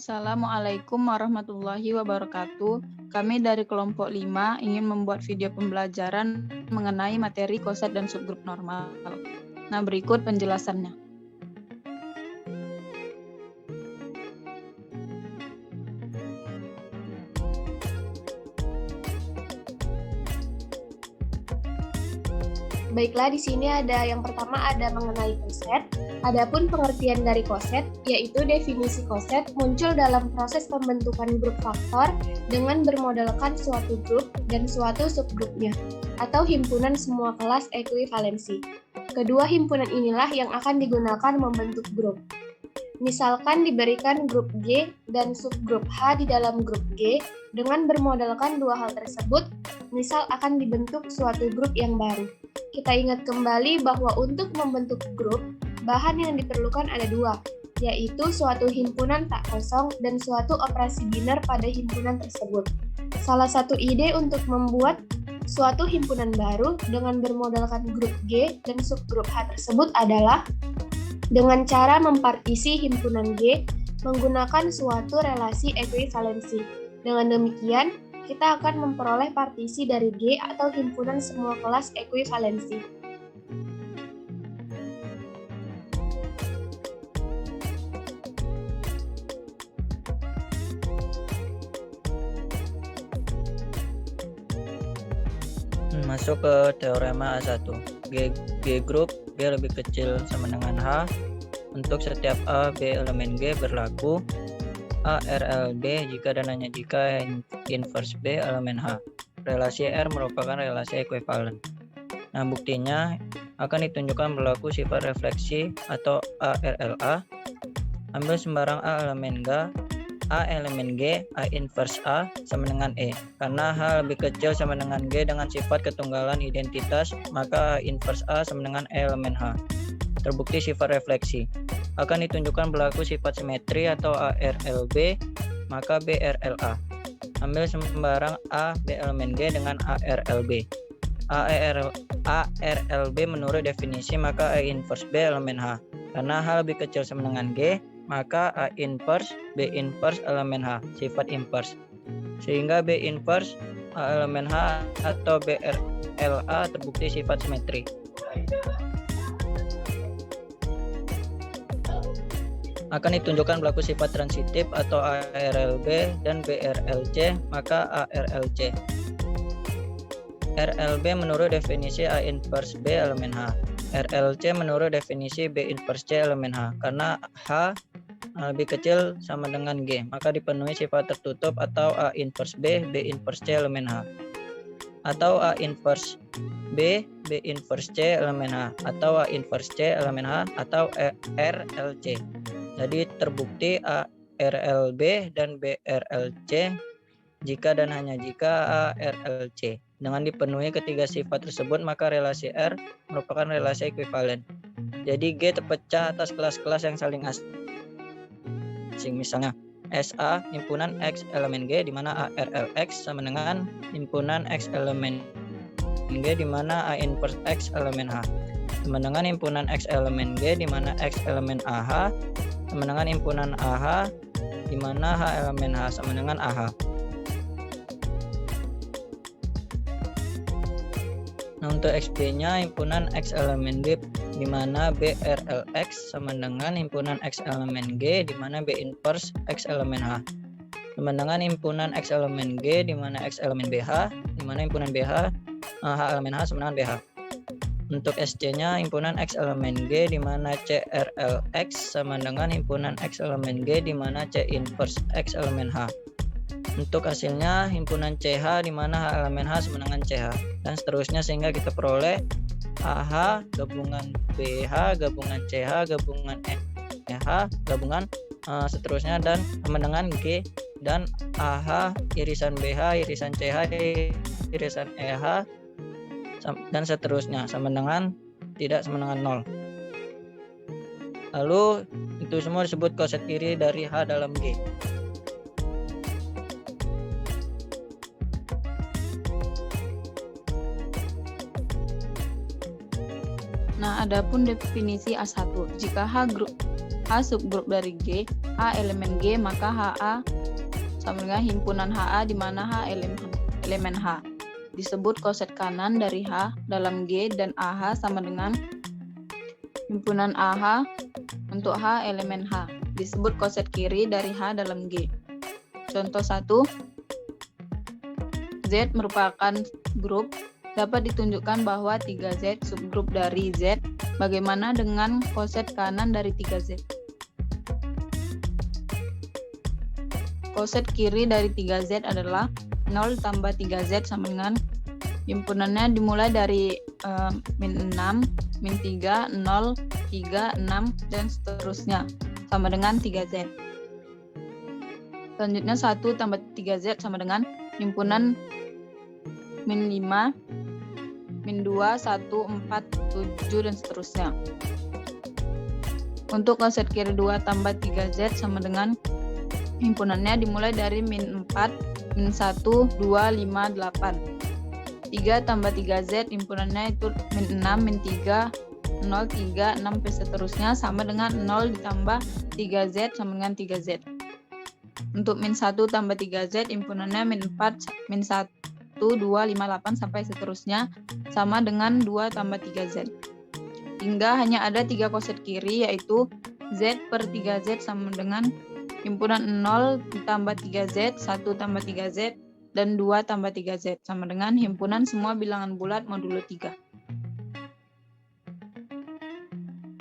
Assalamualaikum warahmatullahi wabarakatuh. Kami dari kelompok 5 ingin membuat video pembelajaran mengenai materi koset dan subgrup normal. Nah, berikut penjelasannya. Baiklah, di sini yang pertama ada mengenai koset. Adapun pengertian dari koset, yaitu definisi koset muncul dalam proses pembentukan grup faktor dengan bermodalkan suatu grup dan suatu subgrupnya, atau himpunan semua kelas ekuivalensi. Kedua himpunan inilah yang akan digunakan membentuk grup. Misalkan diberikan grup G dan subgrup H di dalam grup G, dengan bermodalkan dua hal tersebut, misal akan dibentuk suatu grup yang baru. Kita ingat kembali bahwa untuk membentuk grup, bahan yang diperlukan ada dua, yaitu suatu himpunan tak kosong dan suatu operasi biner pada himpunan tersebut. Salah satu ide untuk membuat suatu himpunan baru dengan bermodalkan grup G dan subgrup H tersebut adalah dengan cara mempartisi himpunan G menggunakan suatu relasi ekuivalensi. Dengan demikian, kita akan memperoleh partisi dari G atau himpunan semua kelas ekuivalensi. Masuk ke teorema A1. G grup G lebih kecil sama dengan H. Untuk setiap A, B elemen G berlaku A RL B jika dan hanya jika inverse B elemen H. Relasi R merupakan relasi ekuivalen. Nah, buktinya akan ditunjukkan berlaku sifat refleksi atau A RL A. Ambil sembarang A elemen G, A elemen G, A inverse A sama dengan E. Karena H lebih kecil sama dengan G dengan sifat ketunggalan identitas, maka A inverse A sama dengan E elemen H. Terbukti sifat refleksi. Akan ditunjukkan berlaku sifat simetri atau ARLB, maka BRLA. Ambil sembarang A, B elemen G dengan ARLB. ARLB menurut definisi maka A inverse B elemen H. Karena H lebih kecil sama dengan G, maka A inverse B inverse elemen H, sifat inverse. Sehingga B inverse A elemen H atau BRLA terbukti sifat simetri. Akan ditunjukkan berlaku sifat transitif atau ARLB dan BRLC, maka ARLC. RLB menurut definisi A inverse B elemen H. RLC menurut definisi B inverse C elemen H. Karena H lebih kecil sama dengan G, maka dipenuhi sifat tertutup atau A inverse B, B inverse C elemen H. Atau A inverse B, B inverse C elemen H. Atau A inverse C elemen H atau RLC. Jadi terbukti A RLB dan BRLC jika dan hanya jika A RLC. Dengan dipenuhi ketiga sifat tersebut, maka relasi R merupakan relasi ekuivalen. Jadi G terpecah atas kelas-kelas yang saling asing. Misalnya SA himpunan X elemen G di mana A RLX sama dengan himpunan X elemen G di mana A inverse X elemen H. Sama dengan himpunan X elemen G di mana X elemen AH sama dengan himpunan AH di mana H elemen H sama dengan AH. Nah, untuk XB-nya himpunan X elemen G di mana BRLX sama dengan himpunan X elemen G di mana B inverse X elemen H. Sama dengan himpunan X elemen G di mana X elemen BH di mana himpunan BH H elemen H sama dengan BH. Untuk SC-nya himpunan X elemen G di mana CRLX sama dengan himpunan X elemen G di mana C inverse X elemen H. Untuk hasilnya himpunan CH di mana H elemen H sama dengan CH dan seterusnya sehingga kita peroleh AH gabungan BH gabungan CH gabungan EH gabungan seterusnya dan sama dengan G dan AH irisan BH irisan CH irisan EH dan seterusnya sama dengan tidak sama dengan 0. Lalu itu semua disebut koset kiri dari H dalam G. Nah, adapun definisi A1, jika H subgrup dari G, H elemen G, maka HA sama dengan himpunan HA di mana H elemen H. Disebut koset kanan dari H dalam G dan AH sama dengan himpunan AH untuk H elemen H. Disebut koset kiri dari H dalam G. Contoh 1. Z merupakan grup. Dapat ditunjukkan bahwa 3Z subgrup dari Z. Bagaimana dengan koset kanan dari 3Z? Koset kiri dari 3Z adalah 0 tambah 3Z sama dengan himpunannya dimulai dari min 6, min 3, 0, 3, 6, dan seterusnya sama dengan 3Z. Selanjutnya 1 tambah 3Z sama dengan himpunan min 5, min 2, 1, 4, 7, dan seterusnya. Untuk koset kiri 2 tambah 3Z sama dengan himpunannya dimulai dari min 4, min 1, 2, 5, 8. 3 tambah 3Z himpunannya itu min 6, min 3, 0, 3, 6, dan seterusnya sama dengan 0 ditambah 3Z sama dengan 3Z. Untuk min 1 tambah 3Z himpunannya min 4, min 1, 2, 5, 8 sampai seterusnya sama dengan 2 tambah 3Z. Hingga hanya ada 3 koset kiri yaitu Z per 3Z sama dengan himpunan 0 tambah 3Z, 1 tambah 3Z, dan 2 tambah 3Z sama dengan himpunan semua bilangan bulat modulo 3.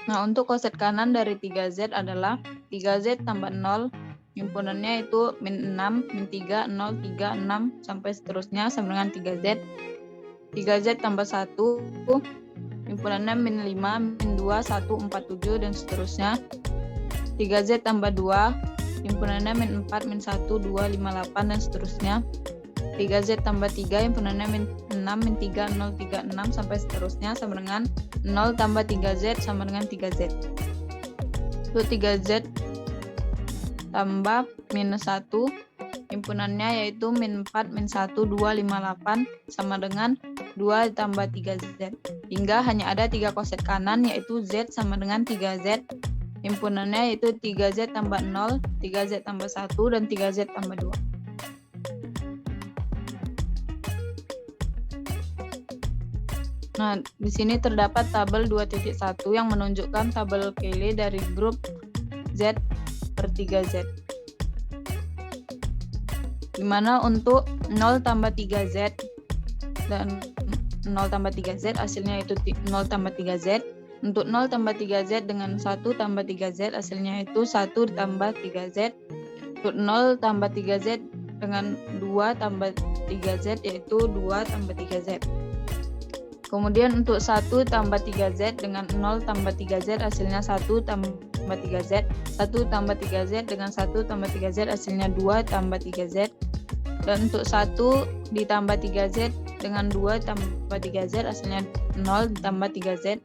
Nah, untuk koset kanan dari 3Z adalah 3Z tambah 0, himpunannya itu min 6, min 3, 0, 3, 6, sampai seterusnya sama dengan 3Z. 3Z tambah 1, himpunannya min 5, min 2, 1, 4, 7, dan seterusnya. 3Z tambah 2, himpunannya min 4, min 1, 2, 5, 8, dan seterusnya. 3Z tambah 3, himpunannya min 6, min 3, 0, 3, 6, sampai seterusnya sama dengan 0 tambah 3Z sama dengan 3Z. Untuk 3Z tambah minus 1, himpunannya yaitu min 4, min 1, 2, 5, 8, sama dengan 2 tambah 3Z. Hingga hanya ada 3 koset kanan yaitu Z sama dengan 3Z. Himpunannya yaitu 3Z tambah 0, 3Z tambah 1, dan 3Z tambah 2. Nah, di sini terdapat tabel 2.1 yang menunjukkan tabel Cayley dari grup Z per 3Z. Dimana untuk 0 tambah 3Z dan 0 tambah 3Z hasilnya itu 0 tambah 3Z. Untuk 0 tambah 3Z dengan 1 tambah 3Z hasilnya itu 1 tambah 3Z. Untuk 0 tambah 3Z dengan 2 tambah 3Z yaitu 2 tambah 3Z. Kemudian untuk 1 tambah 3Z dengan 0 tambah 3Z hasilnya 1 tambah 3Z. 1 tambah 3Z dengan 1 tambah 3Z hasilnya 2 tambah 3Z. Dan untuk 1 ditambah 3Z dengan 2 tambah 3Z hasilnya 0 tambah 3Z.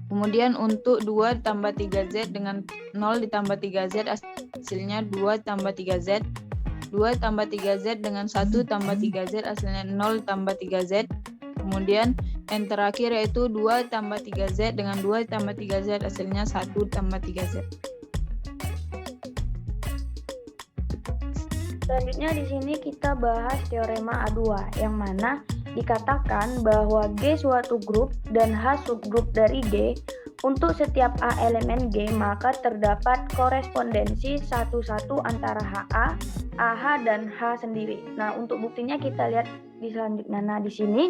Kemudian untuk 2 tambah 3Z dengan 0 ditambah 3Z hasilnya 2 tambah 3Z. 2 tambah 3Z dengan 1 tambah 3Z hasilnya 0 tambah 3Z. Kemudian yang terakhir yaitu 2 tambah 3Z dengan 2 tambah 3Z hasilnya 1 tambah 3Z. Selanjutnya di sini kita bahas teorema A2 yang mana dikatakan bahwa G suatu grup dan H subgrup dari G. Untuk setiap A elemen G maka terdapat korespondensi satu-satu antara HA, AH, dan H sendiri. Nah, untuk buktinya kita lihat di selanjutnya. Nah, di sini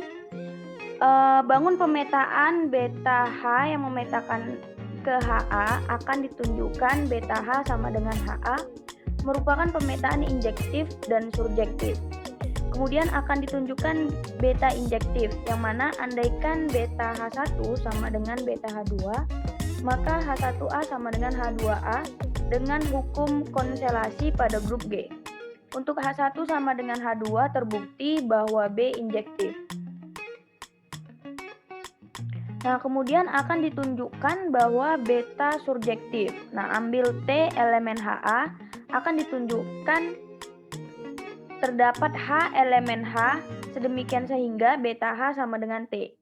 bangun pemetaan beta H yang memetakan ke HA akan ditunjukkan beta H sama dengan HA merupakan pemetaan injektif dan surjektif. Kemudian akan ditunjukkan beta injektif, yang mana andaikan beta H1 sama dengan beta H2, maka H1A sama dengan H2A dengan hukum konstelasi pada grup G. Untuk H1 sama dengan H2 terbukti bahwa B injektif. Nah, kemudian akan ditunjukkan bahwa beta surjektif. Nah, ambil T elemen HA, akan ditunjukkan terdapat H elemen H, sedemikian sehingga beta H sama dengan T.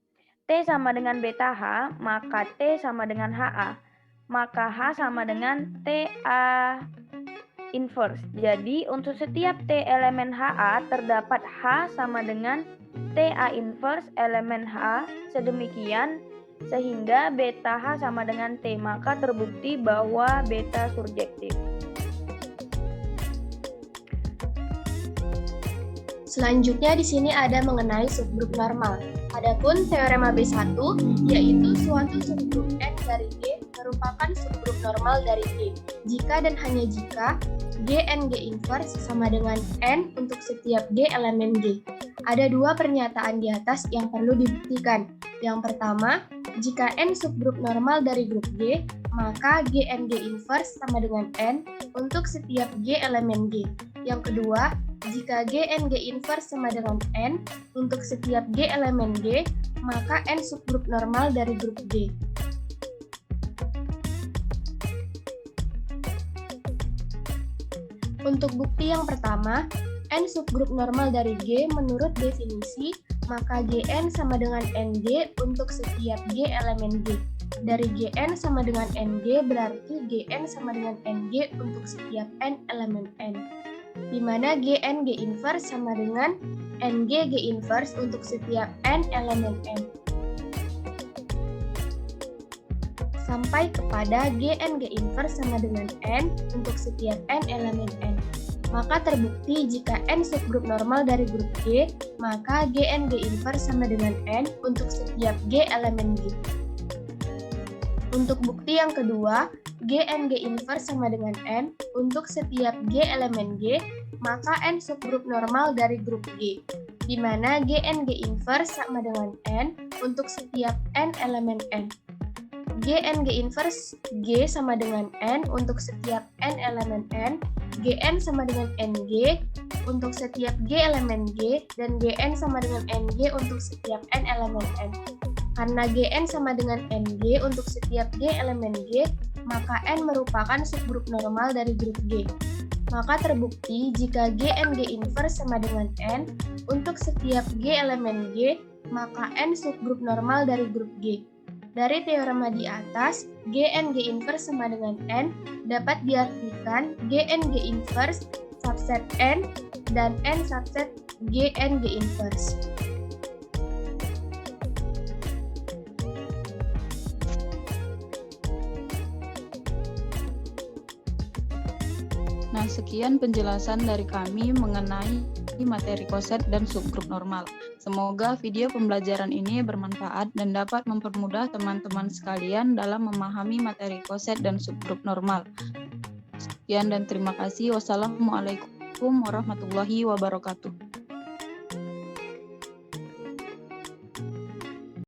T sama dengan beta H, maka T sama dengan HA. maka H sama dengan TA inverse. Jadi untuk setiap T elemen HA terdapat H sama dengan TA inverse elemen H, sedemikian sehingga beta H sama dengan T, maka terbukti bahwa beta surjektif. Selanjutnya di sini ada mengenai subgrup normal. Adapun teorema B1 yaitu suatu subgrup N dari G merupakan subgrup normal dari G jika dan hanya jika GNG inverse sama dengan N untuk setiap G elemen G. Ada dua pernyataan di atas yang perlu dibuktikan. Yang pertama, jika N subgrup normal dari grup G, maka GNG inverse sama dengan N untuk setiap G elemen G. Yang kedua, jika GNG inverse sama dengan N untuk setiap G elemen G, maka N subgrup normal dari grup G. Untuk bukti yang pertama, N subgrup normal dari G menurut definisi, maka Gn sama dengan Nj untuk setiap G elemen G. Dari Gn sama dengan Nj berarti Gn sama dengan Nj untuk setiap N elemen N. Di mana Gn G inverse sama dengan Nj G inverse untuk setiap N elemen N. Sampai kepada Gn G inverse sama dengan N untuk setiap N elemen N. Maka terbukti jika N subgrup normal dari grup G, maka Gn G inverse sama dengan N untuk setiap G elemen G. Untuk bukti yang kedua, Gn G inverse sama dengan N untuk setiap G elemen G, maka N subgrup normal dari grup G, di mana Gn G inverse sama dengan N untuk setiap N elemen N. Gn G inverse G sama dengan N untuk setiap N elemen N, Gn sama dengan Nj untuk setiap G elemen G, dan Gn sama dengan Nj untuk setiap N elemen N. Karena Gn sama dengan Nj untuk setiap G elemen G, maka N merupakan subgrup normal dari grup G. Maka terbukti jika Gn G inverse sama dengan N untuk setiap G elemen G, maka N subgrup normal dari grup G. Dari teorema di atas, GNG inverse sama dengan N dapat diartikan GNG inverse subset N dan N subset GNG inverse. Nah, sekian penjelasan dari kami mengenai materi koset dan subgrup normal. Semoga video pembelajaran ini bermanfaat dan dapat mempermudah teman-teman sekalian dalam memahami materi koset dan subgrup normal. Sekian dan terima kasih. Wassalamualaikum warahmatullahi wabarakatuh.